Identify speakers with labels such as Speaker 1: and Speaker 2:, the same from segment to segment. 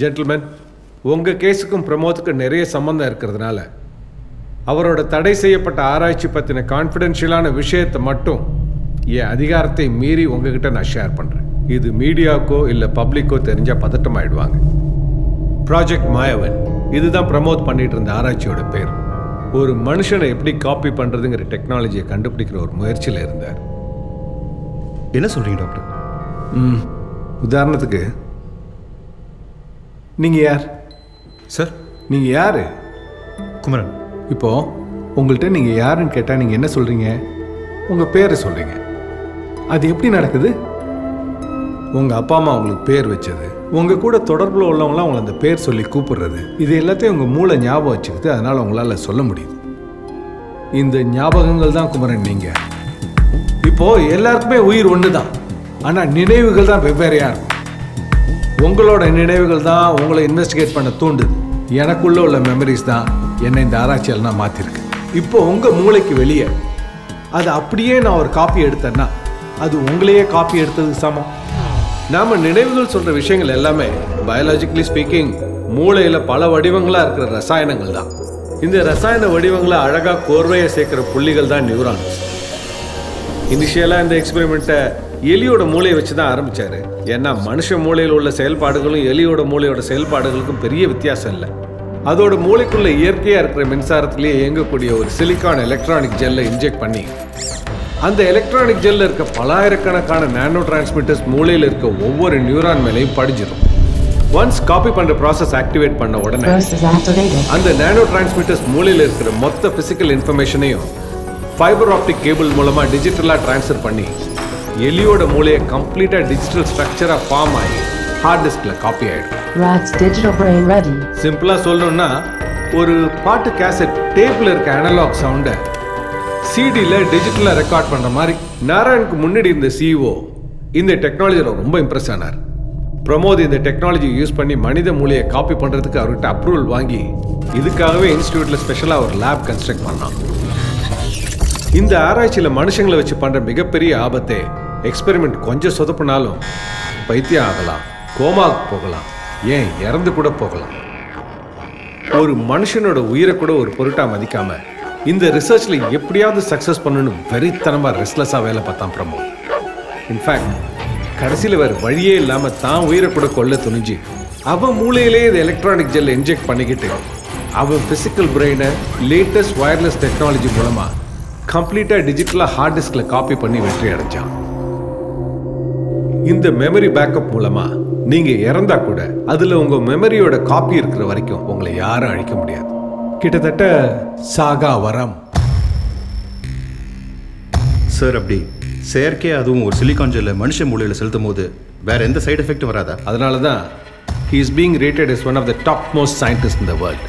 Speaker 1: Gentleman, உங்கள் கேஸுக்கும் பிரமோத்துக்கும் நிறைய சம்பந்தம் இருக்கிறதுனால அவரோட தடை செய்யப்பட்ட ஆராய்ச்சி பற்றின கான்ஃபிடென்ஷியலான விஷயத்தை மட்டும் என் அதிகாரத்தை மீறி உங்ககிட்ட நான் ஷேர் பண்ணுறேன். இது மீடியாவுக்கோ இல்லை பப்ளிக்கோ தெரிஞ்சால் பதட்டமாயிடுவாங்க. ப்ராஜெக்ட் மாயவன், இதுதான் பிரமோத் பண்ணிட்டு இருந்த ஆராய்ச்சியோட பேர். ஒரு மனுஷனை எப்படி காப்பி பண்ணுறதுங்கிற டெக்னாலஜியை கண்டுபிடிக்கிற ஒரு முயற்சியில் இருந்தார்.
Speaker 2: என்ன சொல்கிறீங்க டாக்டர்?
Speaker 1: உதாரணத்துக்கு நீங்கள் யார்
Speaker 2: சார்?
Speaker 1: நீங்கள் யார்?
Speaker 2: குமரன்.
Speaker 1: இப்போது உங்கள்கிட்ட நீங்கள் யாருன்னு கேட்டால் நீங்கள் என்ன சொல்கிறீங்க? உங்கள் பேரை சொல்கிறீங்க. அது எப்படி நடக்குது? உங்கள் அப்பா அம்மா உங்களுக்கு பேர் வச்சது, உங்கள் கூட தொடர்பில் உள்ளவங்களாம் உங்களை அந்த பேர் சொல்லி கூப்பிடுறது, இது எல்லாத்தையும் உங்கள் மூளை ஞாபகம் வச்சுக்கிது. அதனால் உங்களால் சொல்ல முடியுது. இந்த ஞாபகங்கள் தான் குமரன் நீங்கள். இப்போது எல்லாருக்குமே உயிர் ஒன்று தான், ஆனால் நினைவுகள் தான் வெவ்வேறையாக இருக்கும். உங்களோட நினைவுகள் தான் உங்களை இன்வெஸ்டிகேட் பண்ண தூண்டுது. எனக்குள்ளே உள்ள மெமரிஸ் தான் என்னை இந்த ஆராய்ச்சியால் நான் மாற்றிருக்கு. இப்போ உங்கள் மூளைக்கு வெளியே அது அப்படியே நான் ஒரு காப்பி எடுத்தேன்னா அது உங்களையே காப்பி எடுத்ததுக்கு சமம். நாம் நினைவுகள் சொல்கிற விஷயங்கள் எல்லாமே பயாலஜிக்கலி ஸ்பீக்கிங் மூளையில் பல வடிவங்களாக இருக்கிற ரசாயனங்கள் தான். இந்த ரசாயன வடிவங்களை அழகாக கோர்வையை சேர்க்குற புள்ளிகள் தான் நியூரான்ஸ். இனிஷியலாக இந்த எக்ஸ்பெரிமெண்ட்டை எலியோட மூளையை வச்சு தான் ஆரம்பித்தார். ஏன்னா மனுஷ மூளையில் உள்ள செயல்பாடுகளும் எலியோட மூளையோட செயல்பாடுகளுக்கும் பெரிய வித்தியாசம் இல்லை. அதோட மூளைக்குள்ள இயற்கையாக இருக்கிற மின்சாரத்திலேயே இயங்கக்கூடிய ஒரு சிலிக்கான் எலக்ட்ரானிக் ஜெல்லை இன்ஜெக்ட் பண்ணி அந்த எலக்ட்ரானிக் ஜெல்ல இருக்க பலாயிரக்கணக்கான நானோ டிரான்ஸ்மிட்டர்ஸ் மூளையில் இருக்க ஒவ்வொரு நியூரான் மேலையும் படிஞ்சிடும். ஒன்ஸ் காப்பி பண்ணுற ப்ராசஸ் ஆக்டிவேட் பண்ண உடனே அந்த நானோ டிரான்ஸ்மிட்டர்ஸ் மூளையில் இருக்கிற மொத்த பிசிக்கல் இன்ஃபர்மேஷனையும் ஃபைபர் ஆப்டிக் கேபிள் மூலமாக டிஜிட்டலாக ட்ரான்ஸ்ஃபர் பண்ணி எலியோட மூளையை கம்ப்ளீட்டாக டிஜிட்டல் ஸ்ட்ரக்சராக ஃபார்ம் ஆகி ஹார்ட் டிஸ்கில் காப்பி ஆகிடும். சிம்பிளாக சொல்லணும்னா ஒரு பாட்டு கேசட் டேப்பில் இருக்க அனலாக் சவுண்டை சிடியில் டிஜிட்டலாக ரெக்கார்ட் பண்ணுற மாதிரி நாராயணுக்கு முன்னாடி இருந்த சிஇஓ இந்த டெக்னாலஜியில் ரொம்ப இம்ப்ரெஸ் ஆனார். பிரமோத் இந்த டெக்னாலஜி யூஸ் பண்ணி மனித மூளையை காப்பி பண்ணுறதுக்கு அவர்கிட்ட அப்ரூவல் வாங்கி இதுக்காகவே இன்ஸ்டியூட்டில் ஸ்பெஷலாக ஒரு லேப் கன்ஸ்ட்ரக்ட் பண்ணான். இந்த ஆராய்ச்சியில் மனுஷங்களை வச்சு பண்ணுற மிகப்பெரிய ஆபத்தே எக்ஸ்பெரிமெண்ட் கொஞ்சம் சொதப்பினாலும் பைத்தியம் ஆகலாம், கோமாவுக்கு போகலாம், ஏன் இறந்து கூட போகலாம். ஒரு மனுஷனோட உயிரை கூட ஒரு பொருட்டா மதிக்காம இந்த ரிசர்ச்ல எப்படியாவது சக்சஸ் பண்ணணும் வெறித்தனமா ரெஸ்ட்லெஸ்ஸா வேலை பார்த்தான் பிரமோத். இன்ஃபேக்ட் கடைசியில் வேறு வழியே இல்லாம தான் உயிரை கூட கொல்ல துணிஞ்சு அவன் மூளையிலே இந்த எலக்ட்ரானிக் ஜெல்லை இன்ஜெக்ட் பண்ணிக்கிட்டு அவன் பிசிக்கல் பிரெயினை லேட்டஸ்ட் வயர்லெஸ் டெக்னாலஜி மூலமா கம்ப்ளீட்டா டிஜிட்டலா ஹார்ட் டிஸ்க்ல காப்பி பண்ணி வெற்றி அடைஞ்சான். இந்த மெமரி பேக்கப் மூலமா நீங்க இறந்தா கூட அதுல உங்க மெமரியோட காப்பி இருக்கிற வரைக்கும் உங்களை யாரும் அழிக்க முடியாது. கிட்டத்தட்ட சாகா வரம்.
Speaker 2: சார், அப்படி செயற்கை அதுவும் ஒரு சிலிகான் ஜெல்லை மனுஷ மூளையில் செலுத்தும் போது வேற எந்த சைடு எஃபெக்டும் வராதா?
Speaker 1: அதனால தான் he is being rated as one of the top most scientists in the world.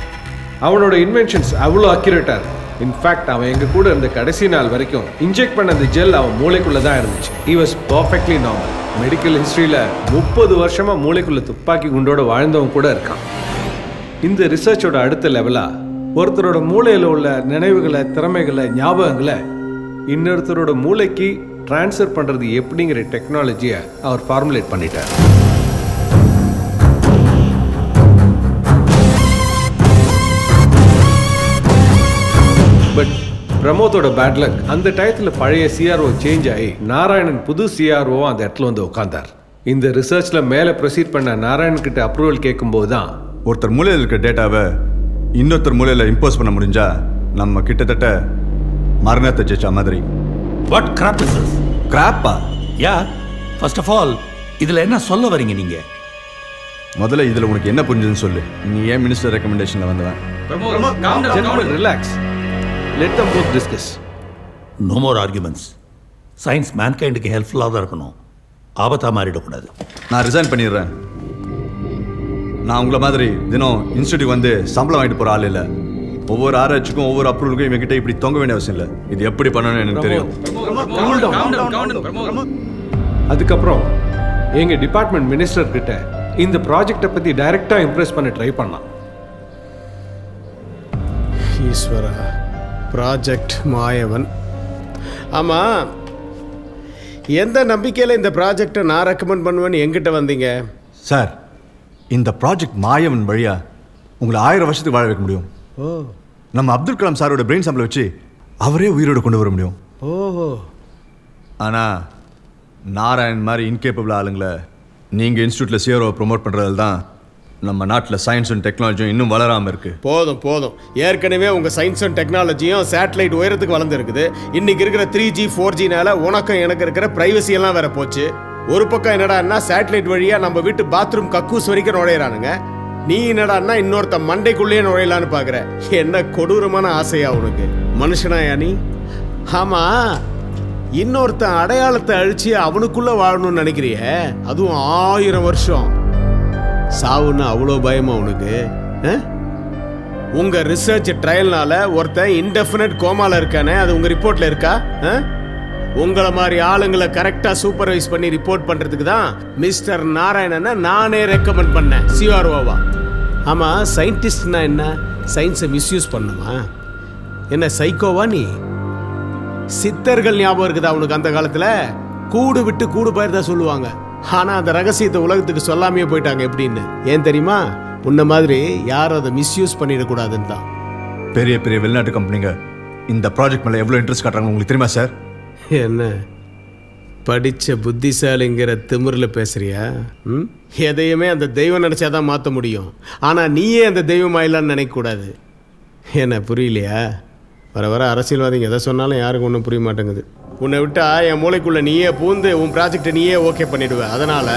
Speaker 1: அவனோட இன்வென்ஷன்ஸ் அவ்வளோ அக்யூரேட்டாக இருக்கு. இன்ஃபேக்ட் அவன் எங்கள் கூட இருந்த கடைசி நாள் வரைக்கும் இன்ஜெக்ட் பண்ண அந்த ஜெல் அவன் மூளைக்குள்ளே தான் இருந்துச்சு. he was perfectly normal. Medical ஹிஸ்ட்ரியில் 30 வருஷமாக மூளைக்குள்ளே துப்பாக்கி குண்டோட வாழ்ந்தவன் கூட இருக்கான். இந்த ரிசர்ச்சோட அடுத்த லெவலாக ஒருத்தரோட மூளையில் உள்ள நினைவுகளை, திறமைகளை, ஞாபகங்களை இன்னொருத்தரோட மூளைக்கு ட்ரான்ஸ்ஃபர் பண்ணுறது எப்படிங்கிற டெக்னாலஜியை அவர் ஃபார்முலேட் பண்ணிட்டார். பட் பிரமோத்தோட பேட் லக், அந்த டயத்தில் பழைய சிஆர்ஓ சேஞ்ச் ஆகி நாராயணன் புது சிஆர்ஓ அந்த இடத்துல வந்து உட்கார்ந்தார். இந்த ரிசர்ச்சில் மேலே ப்ரொசீட் பண்ண நாராயணன் கிட்ட அப்ரூவல் கேட்கும்போது தான்
Speaker 3: ஒருத்தர் மூலையில் இருக்கிற டேட்டாவை இன்னொருத்தர் மூலையில் இம்போஸ் பண்ண முடிஞ்சா நம்ம கிட்டத்தட்ட மரணத்தை ஜெயிச்ச மாதிரி.
Speaker 4: What graph is this?
Speaker 3: கிராப்பா?
Speaker 4: யா, ஃபர்ஸ்ட் ஆஃப் ஆல் இதில் என்ன சொல்ல வரீங்க நீங்க?
Speaker 3: முதல்ல இதில் உனக்கு என்ன புரிஞ்சதுன்னு சொல்லு. நீ ஏன் மினிஸ்டர் ரெக்கமெண்டேஷனில் வந்தவன்?
Speaker 1: Gentlemen, relax. Let them both discuss.
Speaker 4: No more arguments. Science மேன்கைண்டுக்கு ஹெல்ப்ஃபுல்லாக தான் இருக்கணும், ஆபத்தாக மாறிடக்கூடாது.
Speaker 3: நான் ரிசைன் பண்ணிடுறேன். நான் உங்களை மாதிரி தினம் இன்ஸ்டியூட் வந்து சம்பளம் வாங்கிட்டு போகிற ஆள் இல்லை. ஒவ்வொரு ஆராய்ச்சிக்கும் ஒவ்வொரு அப்ரூவலுக்கும் இவங்ககிட்ட இப்படி தொங்க வேண்டிய அவசியம் இல்லை. இது எப்படி பண்ணணும்னு எனக்கு தெரியும்.
Speaker 1: அதுக்கப்புறம் எங்க டிபார்ட்மெண்ட் மினிஸ்டர் கிட்ட இந்த ப்ராஜெக்டை பத்தி டைரக்டா இம்ப்ரெஸ் பண்ண ட்ரை பண்ணலாம்.
Speaker 5: ஈஸ்வரா, ப்ராஜெக்ட் மாயவன். ஆமாம், எந்த நம்பிக்கையில் இந்த ப்ராஜெக்டை நான் ரெக்கமெண்ட் பண்ணுவேன்னு எங்கிட்ட வந்தீங்க?
Speaker 3: சார், இந்த ப்ராஜெக்ட் மாயவன் வழியா உங்களை 1000 வருஷத்துக்கு வாழ வைக்க முடியும். நம்ம அப்துல் கலாம் சாரோட பிரெயின் சாம்பிளை வச்சு அவரே உயிரோடு கொண்டு வர முடியும். ஆனால் நாராயண் மாதிரி இன்கேப்பபிள் ஆளுங்களை நீங்கள் இன்ஸ்டியூட்டில் சிஆர்ஓ ப்ரொமோட் பண்ணுறதுல தான் நம்ம நாட்டில் சயின்ஸ் அண்ட் டெக்னாலஜியும் இன்னும் வளராமல் இருக்குது.
Speaker 5: போதும் ஏற்கனவே உங்கள் சயின்ஸ் அண்ட் டெக்னாலஜியும் சேட்டலைட் உயரத்துக்கு வளர்ந்துருக்குது. இன்னைக்கு இருக்கிற 3G 4Gனால உனக்கும் எனக்கு இருக்கிற ப்ரைவசி எல்லாம் வேற போச்சு. ஒரு பக்கம் என்னடான்னா சேட்டலைட் வழியாக நம்ம வீட்டு பாத்ரூம் கக்கூஸ் வரைக்கும் நுழையிறானுங்க. நீ என்னடான்னா இன்னொருத்த மண்டைக்குள்ளேயே நுழையலான்னு பார்க்குற. என்ன கொடூரமான ஆசையா உனக்கு? மனுஷனாயா நீ? ஆமா, இன்னொருத்தன் அடையாளத்தை அழிச்சு அவனுக்குள்ள வாழணும்னு நினைக்கிறிய? அதுவும் 1000 வருஷம். சாவுன்னு அவ்வளோ பயமா உனக்கு? உங்க ரிசர்ச் ட்ரையல்னால ஒருத்தன் இன்டெஃபினட் கோமால இருக்கானே, அது உங்க ரிப்போர்ட்ல இருக்கா? உங்களை மாதிரி ஆளுங்களை கரெக்டா சூப்பர்வைஸ் பண்ணி ரிப்போர்ட் பண்றதுக்கு தான் மிஸ்டர் நாராயணனை நானே ரெக்கமெண்ட் பண்ணேன் சிஆர்ஓவா. ஆமா, சயின்டிஸ்ட்னா என்ன? சயின்ஸை மிஸ்யூஸ் பண்ணுமா? என்ன சைக்கோவா நீ? சித்தர்கள் ஞாபகம் இருக்குதா உனக்கு? அந்த காலத்துல கூடு விட்டு கூடு பயிர் தான் சொல்லுவாங்க. ஆனா அந்த ரகசியத்தை உலகத்துக்கு சொல்லாமையே போயிட்டாங்க. எப்படின்னு ஏன் தெரியுமா? உன்ன மாதிரி யாரும் அதை மிஸ்யூஸ் பண்ணிடக்கூடாதுன்னு தான்.
Speaker 3: பெரிய பெரிய வெளிநாட்டு கம்பெனிங்க இந்த ப்ராஜெக்ட் மேலே எவ்வளோ இன்ட்ரெஸ்ட் காட்டுறாங்க உங்களுக்கு தெரியுமா சார்?
Speaker 5: என்ன படிச்ச புத்திசாலிங்கிற திமிரில் பேசுறியா? எதையுமே அந்த தெய்வம் நினைச்சாதான் மாற்ற முடியும். ஆனா நீயே அந்த தெய்வம் ஆயிலான்னு நினைக்கக்கூடாது. என்ன புரியலையா? வர வர அரசியல்வாதிங்க எதை சொன்னாலும் யாருக்கும் ஒன்றும் புரிய மாட்டேங்குது. உன்னை விட்டா என் மூளைக்குள்ள நீயே பூந்து உன் ப்ராஜெக்டை நீயே ஓகே பண்ணிடுவ. அதனால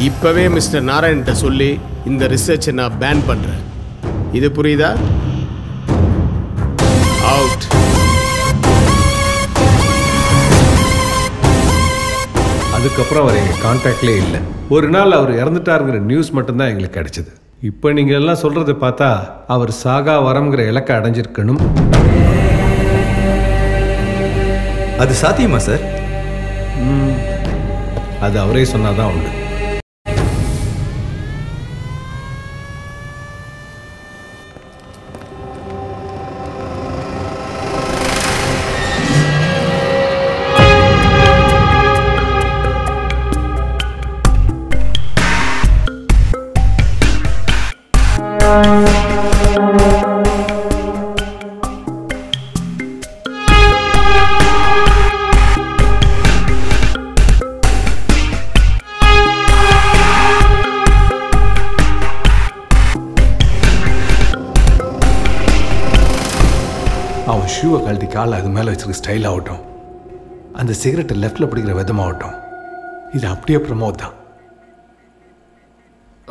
Speaker 5: இப்பவே மிஸ்டர் நாராயண்கிட்ட சொல்லி இந்த ரிசர்ச்சை நான் பேன் பண்றேன். இது புரியுதா? அவுட்.
Speaker 1: அதுக்கப்புறம் அவர் எங்கள் கான்டாக்ட்லேயே இல்லை. ஒரு நாள் அவர் இறந்துட்டாருங்கிற நியூஸ் மட்டும்தான் எங்களுக்கு கிடைச்சது. இப்போ நீங்கள் எல்லாம் சொல்கிறத பார்த்தா அவர் சாகா வரம்ங்கிற இலக்கை அடைஞ்சிருக்கணும்.
Speaker 2: அது சாத்தியமா சார்?
Speaker 1: அது அவரே சொன்னாதான் உண்டு. அவன் ஷூவை கழட்டி காலை அது மேலே வச்சுருக்க ஸ்டைல் ஆகட்டும், அந்த சிகரெட்டை லெஃப்டில் பிடிக்கிற விதமாகட்டும், இது அப்படியே ப்ரமோட் தான்.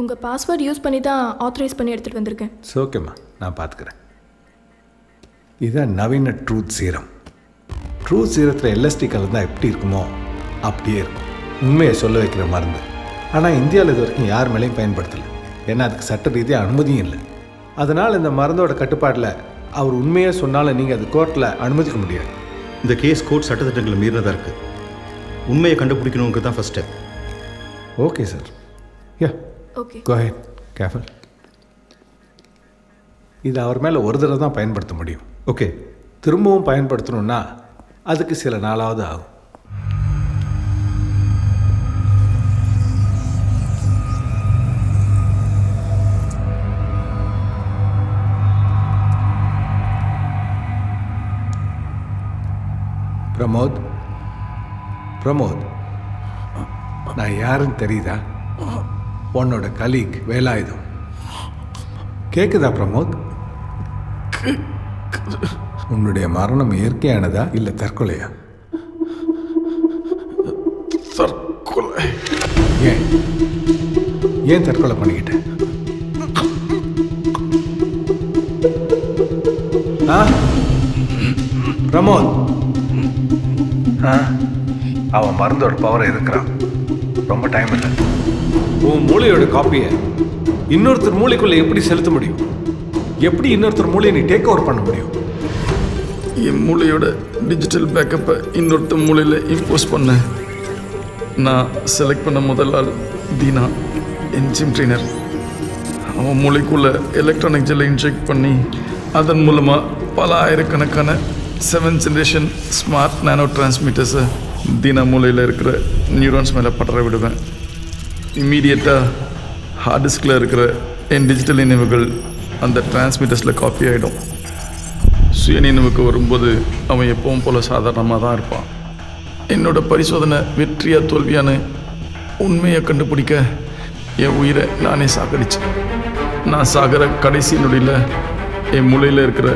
Speaker 6: உங்கள் பாஸ்வேர்ட் யூஸ் பண்ணி தான் ஆத்தரைஸ் பண்ணி எடுத்துகிட்டு வந்திருக்கேன்.
Speaker 1: ஓகேம்மா, நான் பார்த்துக்கிறேன். இதுதான் நவீன ட்ரூத் சீரம். ட்ரூத் சீரத்தில் எல்எஸ்டி கலந்தால் எப்படி இருக்குமோ அப்படியே இருக்கும். உண்மையை சொல்ல வைக்கிற மருந்து. ஆனால் இந்தியாவில் இது வரைக்கும் யார் மேலேயும் பயன்படுத்தலை. ஏன்னா அதுக்கு சட்ட ரீதியாக அனுமதியும் இல்லை. அதனால் இந்த மருந்தோட கட்டுப்பாட்டில் அவர் உண்மையாக சொன்னாலும் நீங்கள் அது கோர்ட்டில் அனுமதிக்க முடியாது.
Speaker 2: இந்த கேஸ் கோர்ட் சட்டத்திட்டங்களை மீறினதாக இருக்குது. உண்மையை கண்டுபிடிக்கணுங்கிறது தான் first step.
Speaker 1: Okay sir. Yeah
Speaker 6: okay,
Speaker 1: go ahead, careful. இது அவர் மேலே ஒரு தடவை தான் பயன்படுத்த முடியும்.
Speaker 2: ஓகே,
Speaker 1: திரும்பவும் பயன்படுத்தணுன்னா அதுக்கு சில நாளாவது ஆகும். பிரமோத், பிரமோத், நான் யாருன்னு தெரியுதா? உன்னோட கலீக் வேலாயுதம். கேக்குதா பிரமோத்? உன்னுடைய மரணம் இயற்கையானதா இல்ல தற்கொலையா?
Speaker 5: தற்கொலை.
Speaker 1: ஏன் ஏன் தற்கொலை பண்ணிக்கிட்ட? பிரமோத், அவன் மருந்தோட பவரை எதிர்க்கிறான். ரொம்ப டைம் இல்லை. உன் மூளையோட காப்பியை இன்னொருத்தர் மூளைக்குள்ள எப்படி செலுத்த முடியும்? எப்படி இன்னொருத்தர் மூளையை நீ டேக் ஓவர் பண்ண முடியும்?
Speaker 7: என் மூளையோட டிஜிட்டல் பேக்கப்பை இன்னொருத்தர் மூளையில் இம்போஸ் பண்ணேன். நான் செலக்ட் பண்ண முதல் ஆள் தீனா, என் ஜிம் ட்ரெயினர். அவன் மூளைக்குள்ளே எலக்ட்ரானிக் ஜெல்லை இன்ஜெக்ட் பண்ணி அதன் மூலமாக பல ஆயிரக்கணக்கான 7th ஜென்ரேஷன் ஸ்மார்ட் நானோ டிரான்ஸ்மிட்டர்ஸை தீனா மூளையில் இருக்கிற நியூரான்ஸ் மேலே படர விடுவேன். இம்மீடியட்டாக ஹார்ட் டிஸ்கில் இருக்கிற என் டிஜிட்டல் நினைவுகள் அந்த டிரான்ஸ்மிட்டர்ஸில் காப்பி ஆகிடும். சுய நினைவுக்கு வரும்போது அவன் எப்பவும் போல் சாதாரணமாக தான் இருப்பான். என்னோட பரிசோதனை வெற்றியா தோல்வியான்னு உண்மையை கண்டுபிடிக்க என் உயிரை நானே சாகடிச்சேன். நான் சாகிற கடைசி நொடியில் என் மூளையில் இருக்கிற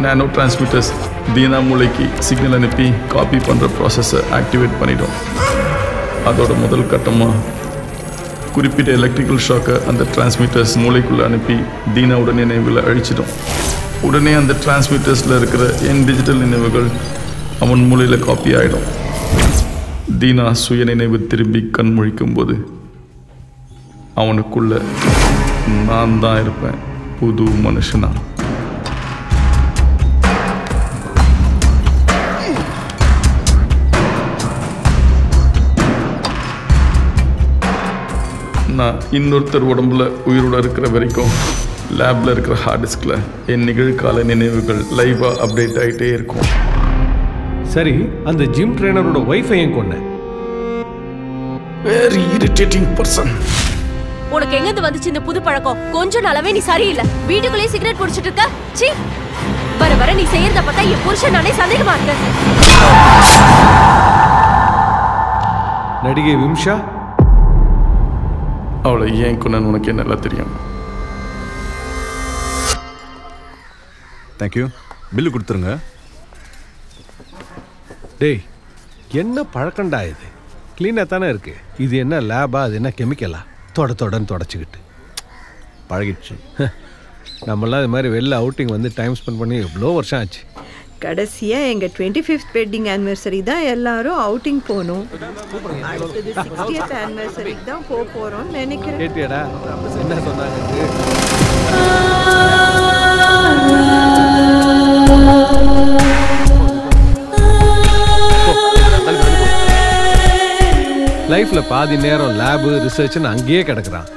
Speaker 7: நானோ டிரான்ஸ்மிட்டர்ஸ் தீனா மூளைக்கு சிக்னல் அனுப்பி காப்பி பண்ணுற ப்ராசஸை ஆக்டிவேட் பண்ணிடும். அதோட முதல் கட்டமாக குறிப்பிட்ட எலக்ட்ரிக்கல் ஷாக்கை அந்த டிரான்ஸ்மிட்டர்ஸ் மூளைக்குள்ளே அனுப்பி தீனாவோட நினைவுகளை அழிச்சிடும். உடனே அந்த டிரான்ஸ்மிட்டர்ஸில் இருக்கிற என் டிஜிட்டல் நினைவுகள் அவன் மூளையில் காப்பி ஆகிடும். தீனா சுய நினைவு திரும்பி கண் முழிக்கும்போது அவனுக்குள்ள நான் தான் இருப்பேன், புது மனுஷனா. நான் இன்னொருத்தர் உடம்புல உயிரோட இருக்கிற வரைக்கும் லேபில் இருக்கிற ஹார்ட் டிஸ்கில் என் நிகழ்கால நினைவுகள் லைவாக அப்டேட் ஆகிட்டே இருக்கும்.
Speaker 1: சரி, அந்த ஜிம் ட்ரெயினரோட ஒய்ஃபை ஏன் கொன்ன?
Speaker 7: Very irritating person.
Speaker 8: உனக்கு எங்கிருந்து வந்துச்சு இந்த புது பழக்கம்? கொஞ்ச நாளாவே நீ சரியில்லை. வீட்டுக்குள்ளேயே சிகரெட் குடிச்சிட்டு இருக்க. சீ, வர வர நீ செய்யறத பார்த்தா என் புருஷன் நானே சந்தேகமா இருக்கு.
Speaker 1: நடிகை விம்ஷா,
Speaker 7: அவளை ஏன் கொன்னன்னு உனக்கு நல்லா தெரியும்.
Speaker 3: தேங்க்யூ. பில்லு கொடுத்துருங்க.
Speaker 1: டேய், என்ன பழக்கண்டா இது? க்ளீனாக தானே இருக்கு. இது என்ன லேபா, அது என்ன கெமிக்கலா? தொடன்னு தொடச்சிக்கிட்டு
Speaker 3: பழகிடுச்சு.
Speaker 1: நம்மளாம் இது மாதிரி வெளில அவுட்டிங் வந்து டைம் ஸ்பெண்ட் பண்ணி எவ்வளோ வருஷம் ஆச்சு.
Speaker 9: கடைசியாக எங்கள் 25th வெட்டிங் ஆனிவர்சரி தான் எல்லாரும் அவுட்டிங் போகணும். அடுத்தது 60th ஆனிவர்சரிக்கு தான் போகிறோம்னு நினைக்கிறேன்.
Speaker 1: கேட்டியாடா என்ன சொன்னாங்க? லைஃப்பில் பாதி நேரம் லேபு ரிசர்ச்னு அங்கேயே கிடக்குறான்.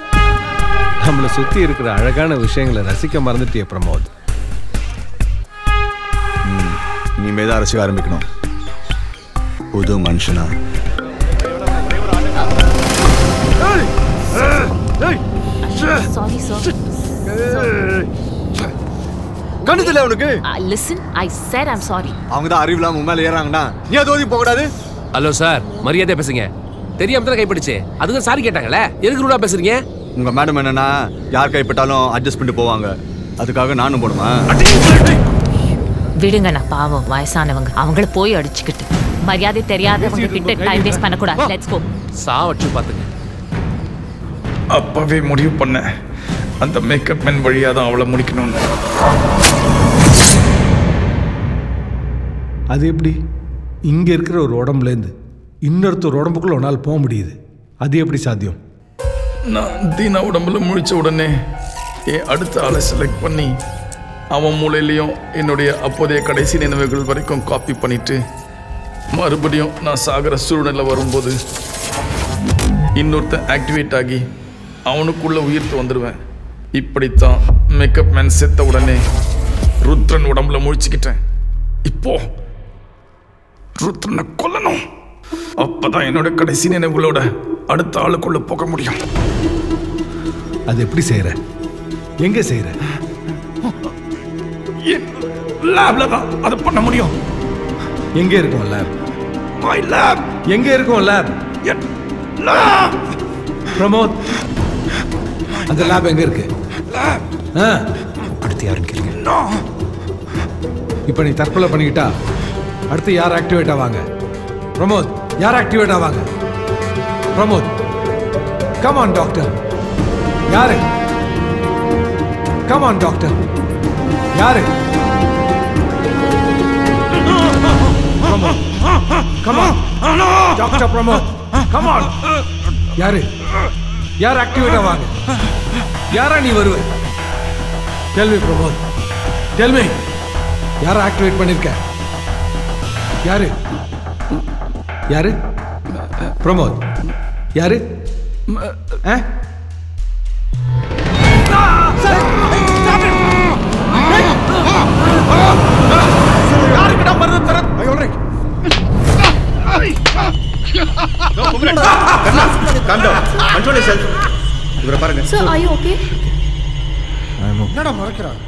Speaker 1: நம்மளை சுற்றி இருக்கிற அழகான விஷயங்களை ரசிக்க மறந்துட்டிய பிரமோத்.
Speaker 3: இனிமே தான் ரசிக்க ஆரம்பிக்கணும், புது மனுஷனா.
Speaker 8: Sorry, sir.
Speaker 3: கண்டுதில்ல அவனுக்கு.
Speaker 8: Listen, I said I'm sorry.
Speaker 3: அவங்க தான் அறிவில்லாம உண்மையில ஏறாங்கண்ணா. நீ அது ஓதி போகக்கூடாது.
Speaker 10: ஹலோ சார், மரியாதையா பேசுங்க. தெரியாம தான் கைப்பிடிச்சு, அதுக்கு சாரி கேட்டாங்கல்ல, எதுக்கு ரூடா பேசுறீங்க?
Speaker 3: உங்க மேடம் என்னன்னா யார் கைப்பட்டாலும் அட்ஜஸ்ட் பண்ணிட்டு போவாங்க. அதுக்காக நானும் போடுமா?
Speaker 8: விடுங்கண்ணா, பாவம் வயசானவங்க, அவங்கள போய் அடிச்சுக்கிட்டு. மரியாதை தெரியாதவங்க கிட்ட டைம் வேஸ்ட் பண்ணக்கூடாது. Let's go.
Speaker 10: சாவச்சு பாத்துங்க.
Speaker 7: அப்பவே முடிவு பண்ணேன், அந்த மேக்கப் மேன் வழியாக தான் அவளை முடிக்கணும்னு.
Speaker 1: அது எப்படி இங்கே இருக்கிற ஒரு உடம்புலேருந்து இன்னொருத்தர் உடம்புக்குள்ள ஒரு நாள் போக முடியுது? அது எப்படி சாத்தியம்?
Speaker 7: நான் தீனா உடம்புல முழிச்ச உடனே என் அடுத்த ஆளை செலக்ட் பண்ணி அவன் மூளையிலையும் என்னுடைய அப்போதைய கடைசி நினைவுகள் வரைக்கும் காப்பி பண்ணிட்டு மறுபடியும் நான் சாகிற சூழ்நிலை வரும்போது இன்னொருத்தன் ஆக்டிவேட் ஆகி அவனுக்குள்ள உயிர்த்து வந்துடுவேன். இப்படித்தான் மேக்கப் மேன் செத்த உடனே ருத்ரன் உடம்புல முழிச்சுக்கிட்டேன். இப்போ ருத்ரனை கொல்லணும். அப்பதான் என்னோட கடைசி நினைவுகளோட அடுத்த ஆளுக்குள்ள போக முடியும்.
Speaker 1: அது எப்படி செய்யற? எங்க செய்யற?
Speaker 7: லேப்ல தான் அதை பண்ண முடியும்.
Speaker 1: எங்க இருக்கும் லேப்?
Speaker 7: My lab.
Speaker 1: எங்க இருக்கும் லேப்? பிரமோத், அந்த லேப் எங்க இருக்கு? அடுத்து யாருன்னு கேளுங்க. இப்ப நீ தற்கொலை பண்ணிக்கிட்டா அடுத்து யார் ஆக்டிவேட் ஆவாங்க? பிரமோத், யார் ஆக்டிவேட் ஆவாங்க? Pramod, come on doctor. யாரு? Come on doctor. யாரு? Pramod, come on doctor. Pramod, come on. யாரு? யார் ஆக்டிவேட் ஆவாங்க? யாரா நீ வருவ? Tell me Pramod, tell me. யார ஆக்டிவேட் பண்ணிருக்க? யாரு? யாரு? பிரமோத், யாரு? யாருக்கிட்ட மருந்து தர?
Speaker 2: இவரை பாருங்க.
Speaker 6: Sir, are you okay?
Speaker 11: என்னடா மறக்கிறான்?